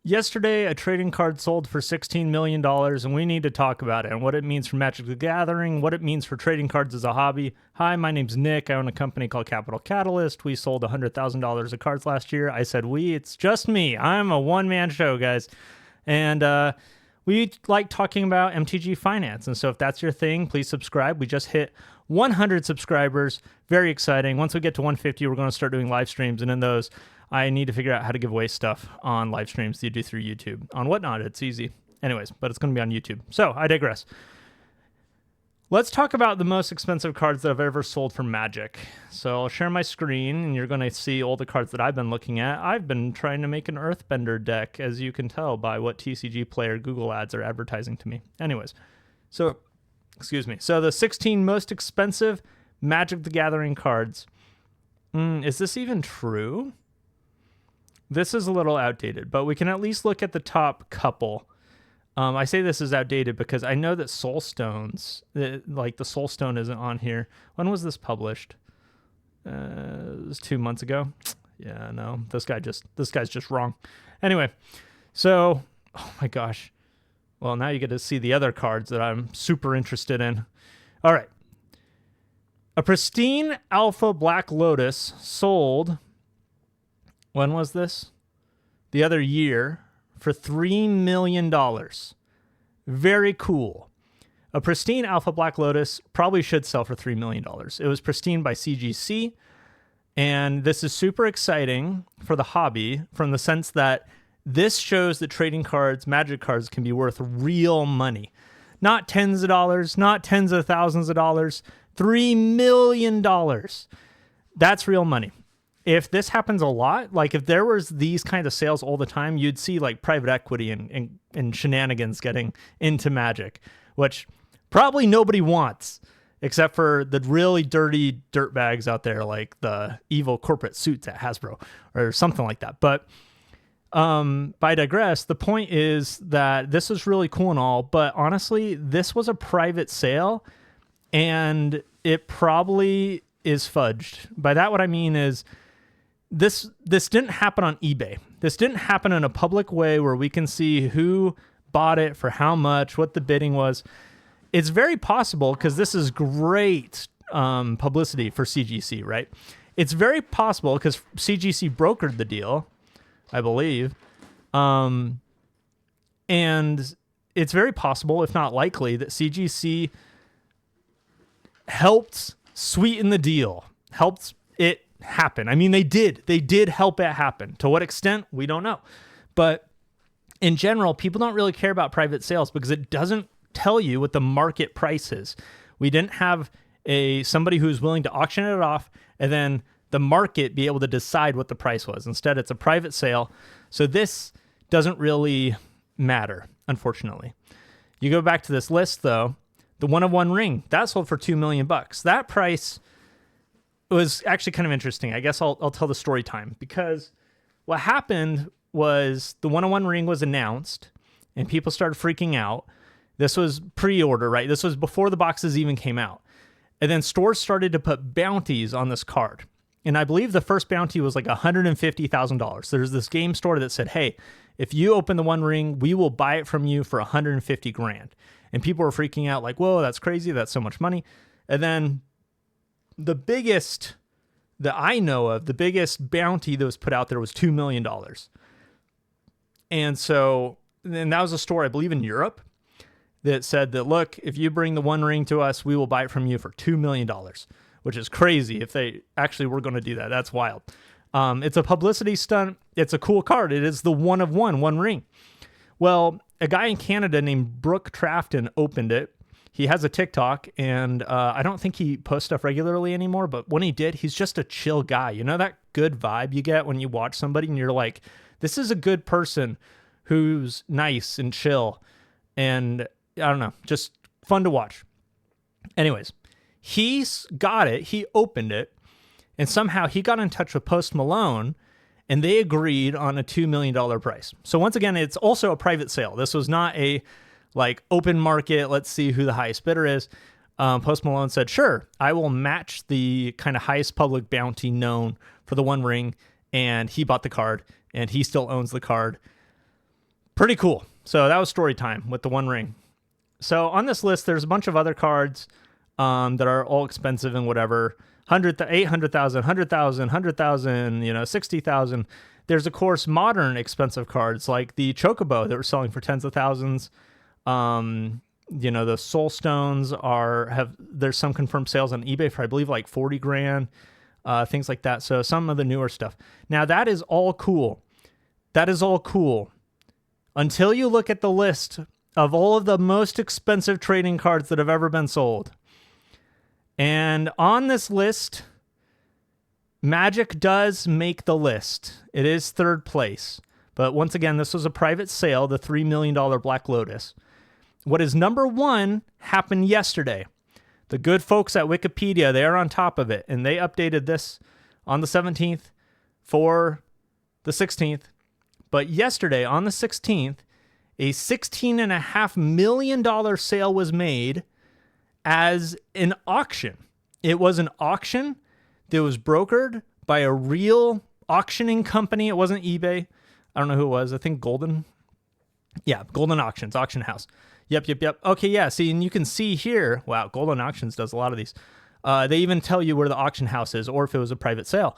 Yesterday, a trading card sold for $16 million, and we need to talk about it and what it means for Magic the Gathering, what it means for trading cards as a hobby. Hi, my name's Nick. I own a company called Capital Catalyst. We sold $100,000 of cards last year. I said we, it's just me. I'm a one-man show, guys. And we like talking about MTG finance. And so if that's your thing, please subscribe. We just hit 100 subscribers. Very exciting. Once we get to 150, we're going to start doing live streams. And in those, I need to figure out how to give away stuff on live streams that you do through YouTube. On Whatnot, it's easy. Anyways, but it's going to be on YouTube. So I digress. Let's talk about the most expensive cards that I've ever sold for Magic. So I'll share my screen, and you're going to see all the cards that I've been looking at. I've been trying to make an Earthbender deck, as you can tell by what TCG Player Google ads are advertising to me. Anyways, so, excuse me. So the 16 most expensive Magic the Gathering cards. Is this even true? This is a little outdated, but we can at least look at the top couple. I say this is outdated because I know that Soulstones, like the Soulstone isn't on here. When was this published? It was 2 months ago. Yeah, no, this guy's just wrong. Anyway, so, oh my gosh. Well, now you get to see the other cards that I'm super interested in. All right. A pristine Alpha Black Lotus sold... When was this? The other year for $3 million. Very cool. A pristine Alpha Black Lotus probably should sell for $3 million. It was pristine by CGC, and this is super exciting for the hobby from the sense that this shows that trading cards, Magic cards, can be worth real money. Not tens of dollars, not tens of thousands of dollars, $3 million. That's real money. If this happens a lot, like if there was these kind of sales all the time, you'd see like private equity and shenanigans getting into Magic, which probably nobody wants, except for the really dirty dirtbags out there, like the evil corporate suits at Hasbro or something like that. But I digress. The point is that this is really cool and all, but honestly, this was a private sale, and it probably is fudged. By that, what I mean is, This didn't happen on eBay. This didn't happen in a public way where we can see who bought it for how much, what the bidding was. It's very possible, because this is great publicity for CGC, right? It's very possible, because CGC brokered the deal, I believe. And it's very possible, if not likely, that CGC helped sweeten the deal, helped it happen. I mean, they did help it happen. To what extent, we don't know. But in general, people don't really care about private sales because it doesn't tell you what the market price is. We didn't have somebody who's willing to auction it off and then the market be able to decide what the price was. Instead, it's a private sale. So this doesn't really matter, unfortunately. You go back to this list, though, the 1-of-1 ring, that sold for $2 million. That price... It was actually kind of interesting. I guess I'll tell the story time, because what happened was the 1-of-1 ring was announced and people started freaking out. This was pre-order, right? This was before the boxes even came out. And then stores started to put bounties on this card. And I believe the first bounty was like $150,000. There's this game store that said, hey, if you open the One Ring, we will buy it from you for $150,000. And people were freaking out like, whoa, that's crazy. That's so much money. And then the biggest that I know of, the biggest bounty that was put out there was $2 million. And so, and that was a store, I believe, in Europe that said that, look, if you bring the One Ring to us, we will buy it from you for $2 million, which is crazy if they actually were going to do that. That's wild. It's a publicity stunt. It's a cool card. It is the 1-of-1 One Ring. Well, a guy in Canada named Brooke Trafton opened it. He has a TikTok, and I don't think he posts stuff regularly anymore, but when he did, he's just a chill guy. You know that good vibe you get when you watch somebody and you're like, this is a good person who's nice and chill, and I don't know, just fun to watch. Anyways, he's got it. He opened it, and somehow he got in touch with Post Malone, and they agreed on a $2 million price. So once again, it's also a private sale. This was not a like open market, let's see who the highest bidder is. Post Malone said, sure, I will match the kind of highest public bounty known for the One Ring. And he bought the card, and he still owns the card. Pretty cool. So that was story time with the One Ring. So on this list, there's a bunch of other cards that are all expensive and whatever. 800,000, 100,000, 100,000, 60,000. There's, of course, modern expensive cards like the Chocobo that were selling for tens of thousands. The Soul Stones there's some confirmed sales on eBay for, I believe, like 40 grand, things like that. So some of the newer stuff. Now, that is all cool. That is all cool until you look at the list of all of the most expensive trading cards that have ever been sold. And on this list, Magic does make the list. It is third place. But once again, this was a private sale, the $3 million Black Lotus. What is number one happened yesterday. The good folks at Wikipedia, they are on top of it, and they updated this on the 17th for the 16th. But yesterday, on the 16th, a $16.5 million sale was made as an auction. It was an auction that was brokered by a real auctioning company. It wasn't eBay. I don't know who it was. I think Golden Auctions, auction house. Yep. Okay, yeah, see, and you can see here, wow, Golden Auctions does a lot of these. They even tell you where the auction house is or if it was a private sale.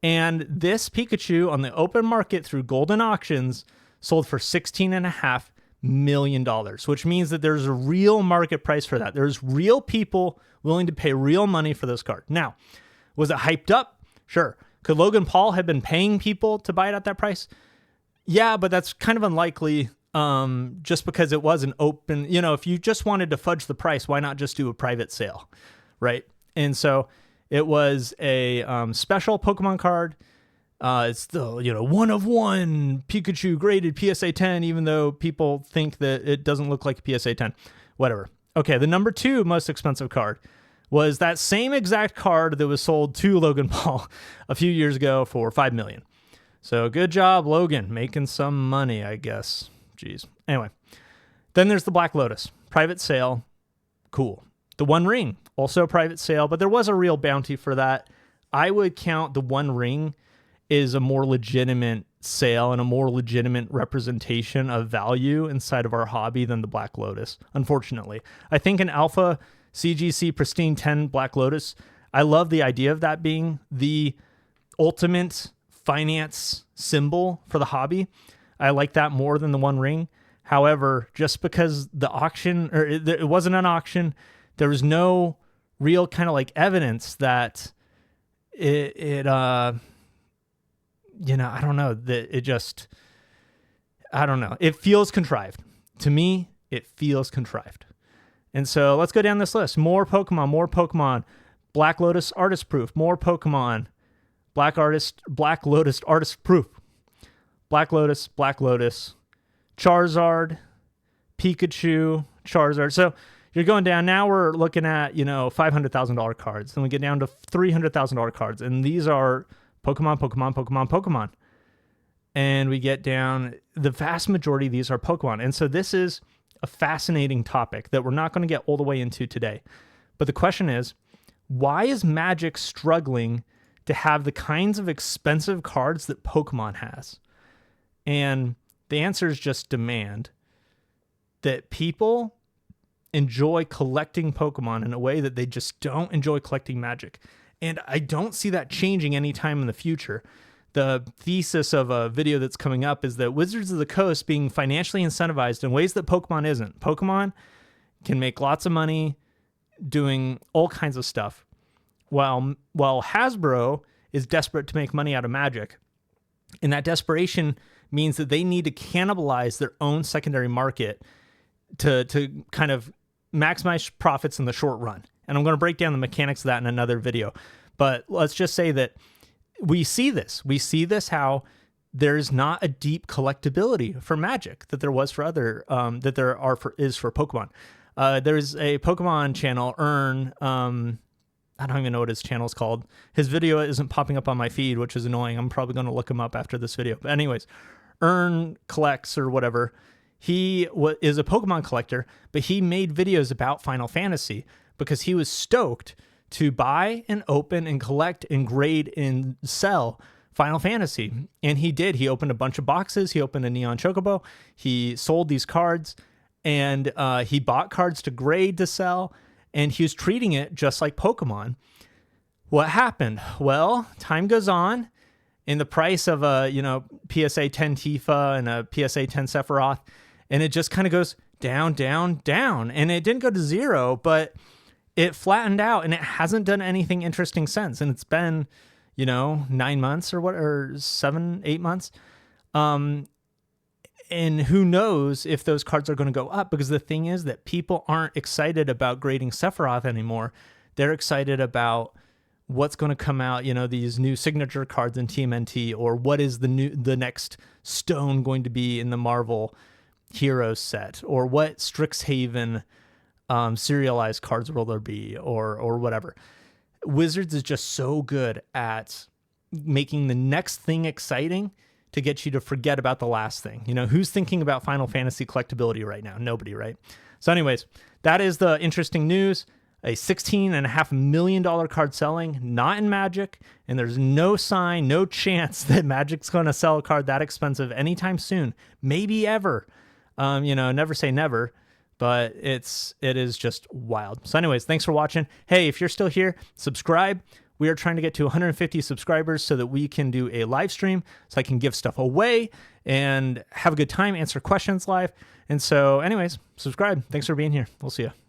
And this Pikachu on the open market through Golden Auctions sold for $16.5 million, which means that there's a real market price for that. There's real people willing to pay real money for this card. Now, was it hyped up? Sure. Could Logan Paul have been paying people to buy it at that price? Yeah, but that's kind of unlikely. Just because it was an open, if you just wanted to fudge the price, why not just do a private sale, right? And so it was a special Pokemon card. It's the, 1 of 1 Pikachu graded PSA 10, even though people think that it doesn't look like a PSA 10, whatever. Okay, the number 2 most expensive card was that same exact card that was sold to Logan Paul a few years ago for $5 million. So good job, Logan, making some money, I guess. Jeez. Anyway, then there's the Black Lotus. Private sale. Cool. The One Ring. Also a private sale, but there was a real bounty for that. I would count the One Ring is a more legitimate sale and a more legitimate representation of value inside of our hobby than the Black Lotus, unfortunately. I think an Alpha CGC Pristine 10 Black Lotus, I love the idea of that being the ultimate finance symbol for the hobby. I like that more than the One Ring. However, just because the auction, or it wasn't an auction, there was no real kind of like evidence that I don't know, that it just, I don't know. It feels contrived. To me, it feels contrived. And so let's go down this list. More Pokemon. Black Lotus Artist Proof. More Pokemon. Black Lotus Artist Proof. Black Lotus, Charizard, Pikachu, Charizard. So you're going down. Now we're looking at, $500,000 cards. Then we get down to $300,000 cards. And these are Pokemon. And we get down, the vast majority of these are Pokemon. And so this is a fascinating topic that we're not going to get all the way into today. But the question is, why is Magic struggling to have the kinds of expensive cards that Pokemon has? And the answer is just demand. That people enjoy collecting Pokemon in a way that they just don't enjoy collecting Magic. And I don't see that changing anytime in the future. The thesis of a video that's coming up is that Wizards of the Coast being financially incentivized in ways that Pokemon isn't. Pokemon can make lots of money doing all kinds of stuff, while Hasbro is desperate to make money out of Magic. And that desperation means that they need to cannibalize their own secondary market to kind of maximize profits in the short run. And I'm going to break down the mechanics of that in another video. But let's just say that we see this. We see this, how there's not a deep collectability for Magic that there was for other, is for Pokemon. There's a Pokemon channel, Earn, I don't even know what his channel is called. His video isn't popping up on my feed, which is annoying. I'm probably going to look him up after this video. But anyways, Earn collects or whatever. He is a Pokemon collector, but he made videos about Final Fantasy because he was stoked to buy and open and collect and grade and sell Final Fantasy. And he did. He opened a bunch of boxes. He opened a Neon Chocobo. He sold these cards, and he bought cards to grade to sell, and he was treating it just like Pokemon. What happened? Well, time goes on, and the price of a PSA 10 Tifa and a PSA 10 Sephiroth, and it just kind of goes down, down, down. And it didn't go to zero, but it flattened out, and it hasn't done anything interesting since. And it's been 9 months or 7, 8 months. And who knows if those cards are going to go up, because the thing is that people aren't excited about grading Sephiroth anymore. They're excited about what's going to come out, these new signature cards in TMNT, or what is the next stone going to be in the Marvel Heroes set, or what Strixhaven serialized cards will there be, or whatever. Wizards is just so good at making the next thing exciting to get you to forget about the last thing. Who's thinking about Final Fantasy collectability right now? Nobody, right? So anyways, that is the interesting news. A $16.5 million card selling, not in Magic, and there's no sign, no chance that Magic's going to sell a card that expensive anytime soon, maybe ever. Never say never, but it is just wild. So anyways, thanks for watching. Hey, if you're still here, subscribe. We are trying to get to 150 subscribers so that we can do a live stream, so I can give stuff away and have a good time, answer questions live. And so anyways, subscribe. Thanks for being here. We'll see you.